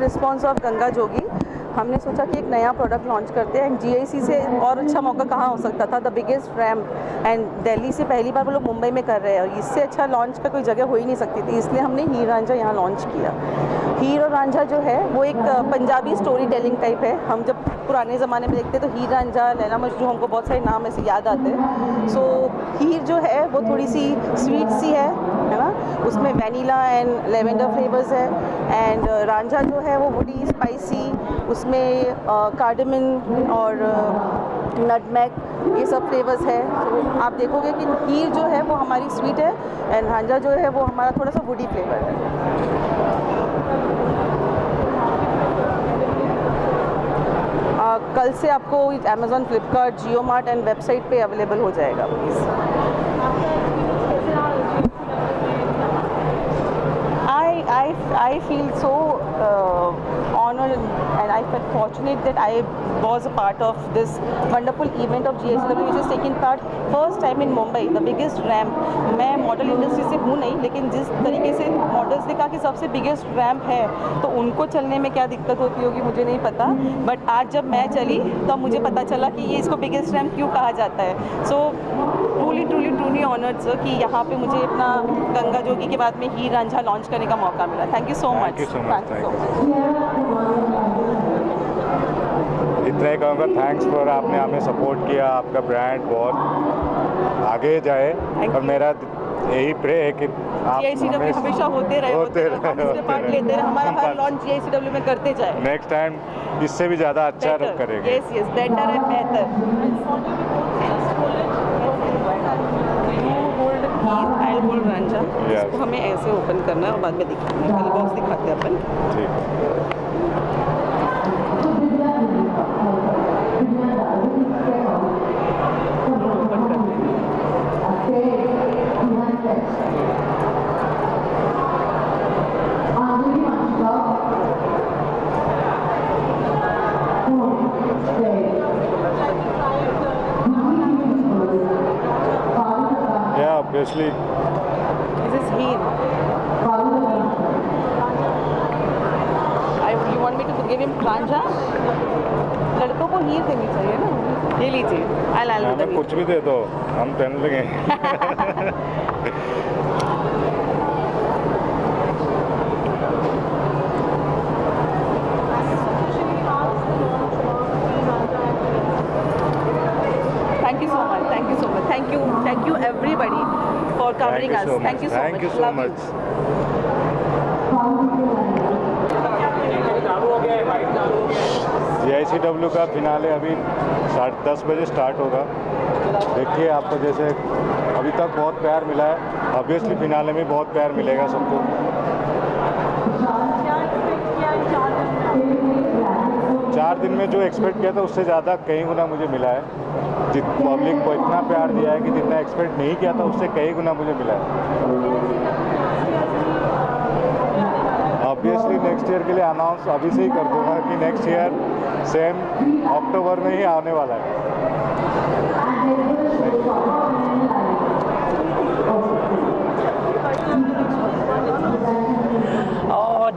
Response of Ganga जोगी हमने सोचा कि एक नया प्रोडक्ट लॉन्च करते हैं। एंड GIC से और अच्छा मौका कहाँ हो सकता था, the biggest ramp, and Delhi से पहली बार वो लोग मुंबई में कर रहे हैं, और इससे अच्छा लॉन्च का कोई जगह हो ही नहीं सकती थी, इसलिए हमने हीर रांझा यहाँ लॉन्च किया। हीर और रांझा जो है वो एक पंजाबी स्टोरी टेलिंग टाइप है। हम जब पुराने ज़माने में देखते तो हीर रांझा, लैला मजनू, हमको बहुत सारे नाम ऐसे याद आते हैं। सो हीर जो है वो थोड़ी सी स्वीट सी है ना, उसमें वैनिला एंड लेवेंडर फ्लेवर्स है। एंड रांझा जो है वो वुडी स्पाइसी, उसमें कार्डमन और नटमैग ये सब फ्लेवर्स है। तो आप देखोगे कि हीर जो है वो हमारी स्वीट है एंड रांझा जो है वो हमारा थोड़ा सा वुडी फ्लेवर है। कल से आपको Amazon, Flipkart, Jio mart and website पे अवेलेबल हो जाएगा please. I feel so honored and I felt fortunate that I was a part of this wonderful event of GICW which is taking part first time in Mumbai, the biggest ramp। मैं model industry से हूँ नहीं, लेकिन जिस तरीके से models ने कहा कि सबसे बिगेस्ट रैम्प है, तो उनको चलने में क्या दिक्कत होती होगी मुझे नहीं पता, बट आज जब मैं चली तो मुझे पता चला कि ये इसको बिगेस्ट रैम्प क्यों कहा जाता है। सो ट्रूली ऑनर्ड सर कि यहाँ पे मुझे अपना गंगा जोगी के बाद में हीर रांझा लॉन्च करने का मौका मिला। Thank you so much. इतना ही कहूँगा, थैंक्स फॉर आपने हमें सपोर्ट किया, आपका ब्रांड बहुत आगे जाए, और मेरा यही प्रे है कि आप GICW हमेशा होते रहे पार्ट लेते रहे, हमारा हर लॉन्च GICW में करते जाए। नेक्स्ट टाइम इससे भी ज़्यादा अच्छा करेंगे। यस बेटर एंड बेहतर। रांझा इसको हमें ऐसे ओपन करना है और बाद में दिखाना है, पहले बॉक्स दिखाते हैं अपन। ठीक है। Obviously, this is Heer. You want me to give him Ranjha? लड़कों को हीर देनी चाहिए ना, ये लीजिए। हमें कुछ भी दे दो, हम पहन लेंगे। Thank you everybody for covering us. Thank you so much. Thank you so much. GICW का फिनाले अभी 10:30 बजे स्टार्ट होगा। देखिए, आपको जैसे अभी तक बहुत प्यार मिला है, ऑब्वियसली फिनाले में बहुत प्यार मिलेगा सबको। 4 दिन में जो एक्सपेक्ट किया था उससे ज़्यादा कई गुना मुझे मिला है। पब्लिक को इतना प्यार दिया है कि जितना एक्सपेक्ट नहीं किया था उससे कई गुना मुझे मिला है। ऑब्वियसली नेक्स्ट ईयर के लिए अनाउंस अभी से ही कर दूंगा कि नेक्स्ट ईयर सेम अक्टूबर में ही आने वाला है।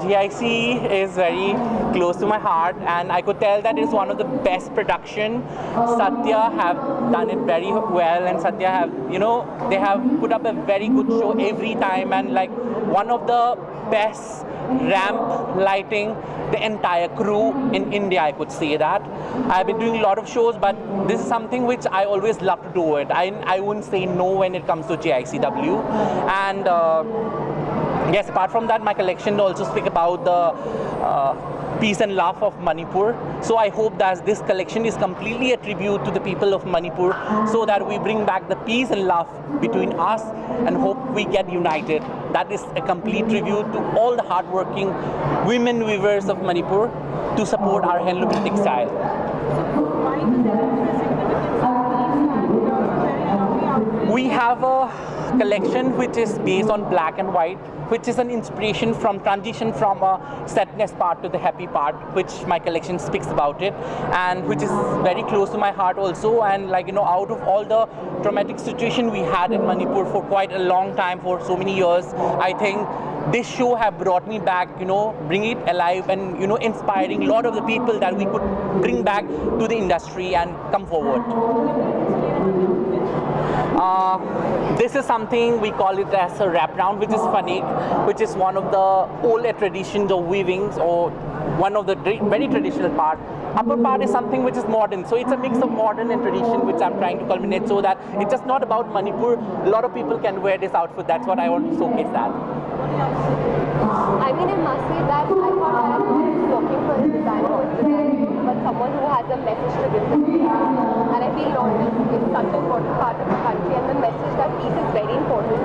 GIC is very close to my heart, and I could tell that it's one of the best production. Satya have done it very well, and Satya have, they have put up a very good show every time, and like one of the best ramp lighting the entire crew in India, I could say that. I've been doing a lot of shows, but this is something which I always love to do it. I wouldn't say no when it comes to GICW, and yes, apart from that, my collection also speak about the peace and love of Manipur. So I hope that this collection is completely a tribute to the people of Manipur, so that we bring back the peace and love between us, and hope we get united. That is a complete tribute to all the hardworking women weavers of Manipur to support our handloom and textile. We have a collection which is based on black and white, which is an inspiration from transition from a sadness part to the happy part, which my collection speaks about it, and which is very close to my heart also. And like, you know, out of all the traumatic situation we had in Manipur for quite a long time, for so many years, I think this show have brought me back, you know, bring it alive, and, you know, inspiring a lot of the people that we could bring back to the industry and come forward. This is something we call it as a wraparound, which is fanik, which is one of the old traditions of weavings, or one of the very traditional part. Upper part is something which is modern, so it's a mix of modern and tradition, which I'm trying to culminate, so that it's just not about Manipur. A lot of people can wear this outfit. That's what I want to showcase that. I mean, I must say that I thought I was working for a designer who is designing, but someone who has a message to give to people. And I feel loyalty is such an important part of the country, and the message, that piece is very important.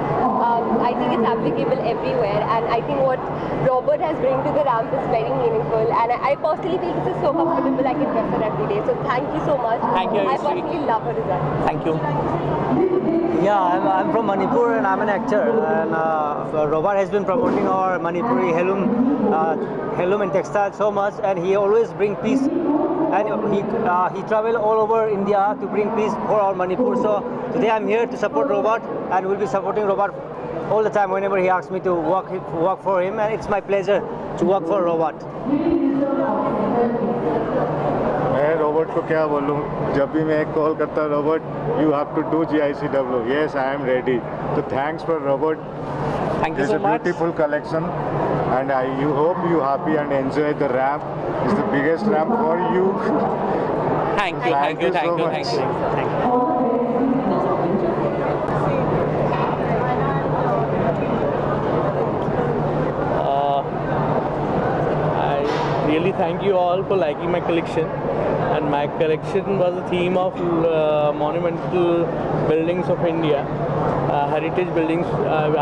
I think it's applicable everywhere, and I think what Robert has bring to the ramp is very meaningful. And I personally feel this is so comfortable, I can dress it every day. So thank you so much. Thank you, I personally love her design. Thank you. Yeah, I'm from Manipur and I'm an actor, and Robert has been promoting our Manipuri heirloom and textile so much, and he always bring peace, and he travel all over India to bring peace for our Manipur. So today I'm here to support Robert, and we'll be supporting Robert all the time whenever he asks me to work for him, and it's my pleasure to work for Robert. मैं Robert को क्या बोलूँ, जब भी मैं एक call करता हूँ, Robert you have to do GICW, yes I am ready. So thanks for Robert. Thank you It's so a much. beautiful collection, and you hope you happy and enjoy the ramp. It's the biggest ramp for you. Thank you, thank you, thank you, thank you. Thank you. Really thank you all for liking my collection, and my collection was a theme of monumental buildings of India, heritage buildings.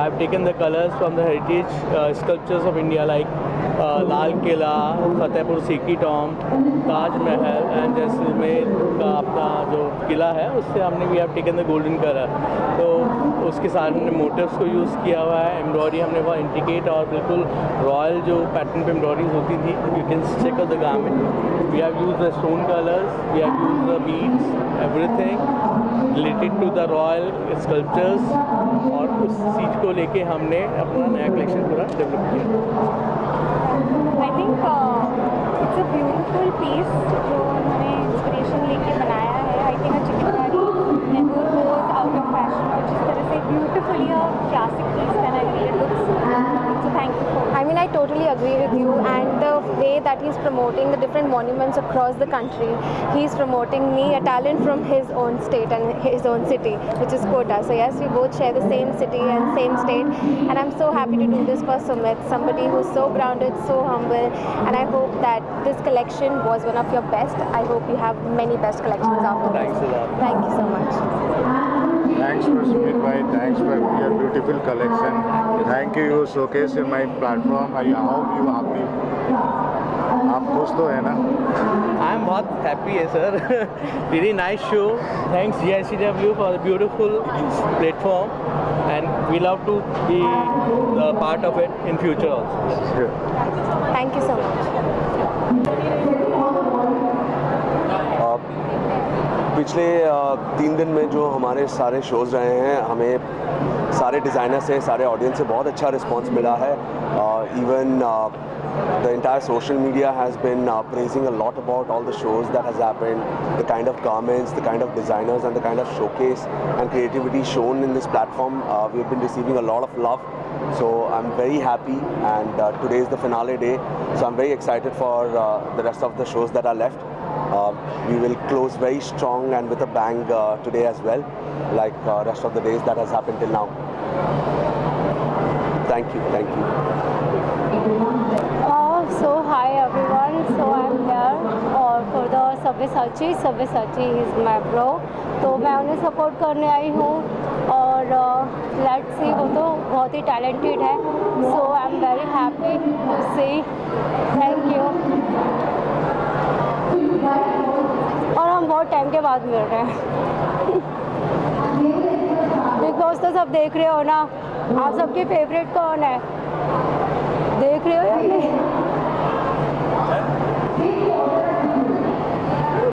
I've taken the colors from the heritage sculptures of India, like Lal Killa, Fatehpur Sikri Tomb, Taj Mahal, and Jaisalmer का अपना जो किला है उससे हमने we have taken the golden color. तो उसके सारे motives को यूज़ किया हुआ है. एम्ब्रॉयडरी हमने बहुत इंट्रिकेट और बिल्कुल रॉयल जो पैटर्न पे एम्ब्रॉयडरीज होती थी, you can check out the garment. We have used the stone colours, we have used the beads, everything related to the royal sculptures, और उस चीज़ को लेके हमने अपना नया कलेक्शन पूरा डेवलप किया. I think it's a beautiful piece जो उन्होंने इंस्पिरेशन लेके बनाया है. I think a chikankari never goes out of fashion, और जिस तरह से beautifully a classic piece, and I feel it looks so thank you. I mean, I totally agree with you, and the way that he's promoting the different monuments across the country, he's promoting me, a talent from his own state and his own city, which is Kota. So yes, we both share the same city and same state, and I'm so happy to do this for Sumit, somebody who's so grounded, so humble, and I hope that this collection was one of your best. I hope you have many best collections after this. Thanks a lot. Thank you so much. Thanks for Sumit bhai, thanks for your beautiful collection. Thank you, you showcase in my platform. I hope you happy. आप खुश तो है ना? I'm बहुत happy है sir. Really nice show. Thanks GICW for the beautiful platform, and we love to be a part of it in future also. Sure. Thank you so much. पिछले 3 दिन में जो हमारे सारे शोज़ रहे हैं, हमें सारे डिज़ाइनर से, सारे ऑडियंस से बहुत अच्छा रिस्पांस मिला है. Even the entire social media has been praising a lot about all the shows that has happened, the kind of garments, the kind of designers, and the kind of showcase and creativity shown in this platform. We've been receiving a lot of love, so I'm very happy, and today is the finale day, so I'm very excited for the rest of the shows that are left. We will close very strong and with a bang today as well, like rest of the days that has happened till now. Thank you, thank you. So hi everyone, so I'm here for the Sabyasachi. Sabyasachi is my bro, तो मैं उन्हें support करने आई हूँ, और let's see, वो तो बहुत ही टैलेंटेड है, so I am very happy to see. Thank you. और हम बहुत टाइम के बाद मिल रहे हैं. बिग बॉस तो सब देख रहे हो ना, आप सबके फेवरेट कौन है, देख रहे हो या नहीं?